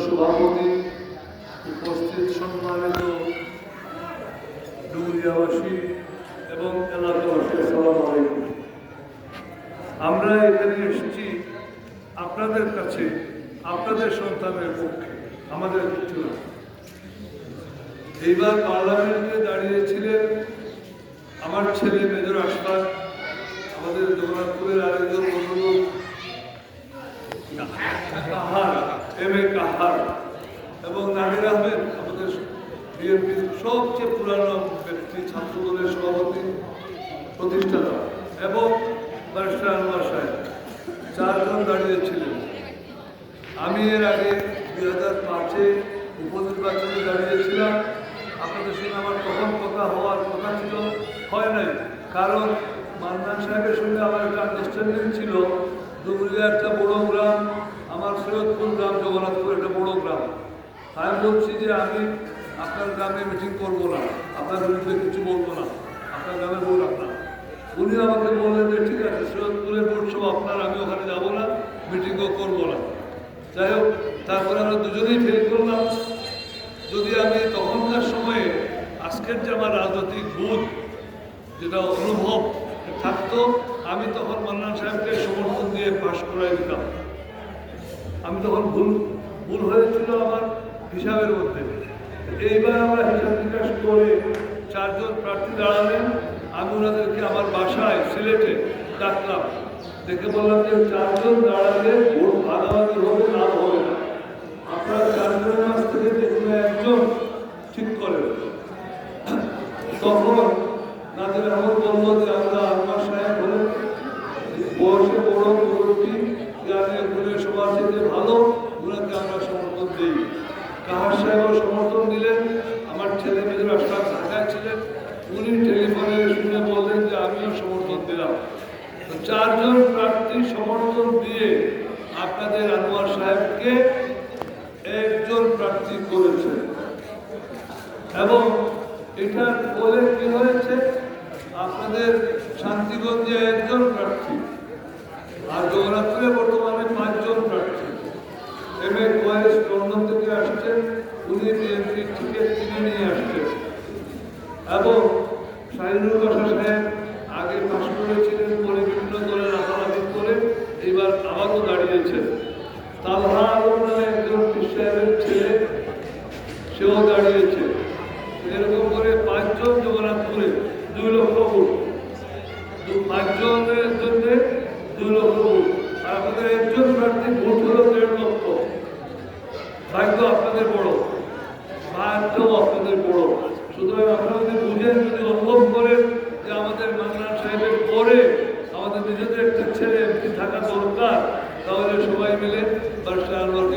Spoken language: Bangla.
সভাপতি, উপস্থিত সম্মানিত ডুমুরিয়াবাসী এবং এলাকাবাসী, আসসালামু আলাইকুম। আমরা এখানে এসেছি আপনাদের কাছে, আপনাদের সন্তানের পক্ষে, আমাদের কিছু না। এইবার পার্লামেন্টে দাঁড়িয়েছিলেন আমার ছেলে মেজর আশফাক, আমাদের জগন্নাথপুরের আরেকজন বন্ধু কাহার, এম.এ. কাহার, এবং নাহির আহমেদ, আমাদের বিএনপির সবচেয়ে পুরানো ব্যক্তি, ছাত্রদলের সভাপতি, প্রতিষ্ঠাতা, এবং ব্যারিস্টার আনোয়ার সাহেব, চারজন দাঁড়িয়েছিলেন। আমি এর আগে 2005-এ উপনির্বাচনে দাঁড়িয়েছিলাম। আপনাদের সঙ্গে আমার তখন কথা হওয়ার কথা ছিল, হয় নাই, কারণ মান্নান সাহেবের সঙ্গে আমার একটা আন্ডারস্ট্যান্ডিং ছিল। ডুমুরিয়া একটা বড় গ্রাম, আমার সৈয়দপুর গ্রাম, জগন্নাথপুর একটা বড় গ্রাম। আমি বলছি যে আমি আপনার গ্রামে মিটিং করবো না, আপনার বিরুদ্ধে কিছু বলবো না, আপনার গ্রামে ভোট আপনার। উনি আমাকে বললেন যে ঠিক আছে, সৈয়দপুরের ভোট সব আপনার, আমি ওখানে যাবো না, মিটিংও করবো না। যাই হোক, তারপরে আমরা দুজনেই ফেল করলাম। যদি আমি তখনকার সময়ে আজকের যে আমার রাজনৈতিক বোধ, যেটা অনুভব থাকতো, আমি তখন মান্নান সাহেবকে সমর্থন দিয়ে পাশ করাই দিতাম। আমি তখন ভুল হয়েছিল আমার হিসাবের মধ্যে। এইবার আমরা হিসাব নিকাশ করে চারজন প্রার্থী দাঁড়ালেন। আমি ওনাদেরকে আমার বাসায় সিলেটে ডাকলাম, দেখে বললাম যে চারজন দাঁড়ালে ভোট ভাগাভাগি হবে, লাভ হবে না, আপনারা চারজনের মাঝ থেকে যে কোনো একজন ঠিক করেন। তখন নাজির আহমদ বলল যে আমরা আনোয়ার সাহেব হলেন বয়সে বড় মুরব্বী, জ্ঞানের গুণে সবার থেকে ভালো, ওনাকে আমরা সমর্থন দিই। কাহার সাহেবও সমর্থন দিলেন। আমার ছেলে মেয়েরা সব ঢাকায় ছিলেন, উনি টেলিফোনে শুনে বললেন যে আমিও সমর্থন দিলাম। তো চারজন প্রার্থী সমর্থন দিয়ে আপনাদের আনোয়ার সাহেবকে একজন প্রার্থী করেছে। এবং এটা বলে কি হয়েছে, আপনাদের শান্তিগঞ্জে একজন প্রার্থী, আর জগন্নাথপুরে বর্তমানে 5 জন প্রার্থী। এম.এ. কোয়েস লন্ডন থেকে আসছেন, উনি বিএনপির টিকিট কিনে নিয়ে আসছেন। এবং শাহিনুর বাসা সাহেব আগে পাশ করেছিলেন, পরে বিভিন্ন দলে লাফালাফি করে এইবার আবারও দাঁড়িয়েছেন। তালহা আলম নামে একজন পীর সাহেবের ছেলে, সেও দাঁড়িয়েছে। এরকম করে 5 জন জগন্নাথপুরে 2 লক্ষ ভোট, 5 জনের জন্য 2 লক্ষ ভোট। আর আপনাদের একজন প্রার্থী ভোট হলো 1.5 লক্ষ। ভাগ্য আপনাদের বড়, ভাগ্যও আপনাদের বড়। সুতরাং আপনারা যদি বুঝেন, যদি অনুভব করেন যে আমাদের মান্নান সাহেবের পরে আমাদের নিজেদের একটা ছেলে এমপি থাকা দরকার, তাহলে সবাই মিলে ব্যারিস্টার আনোয়ার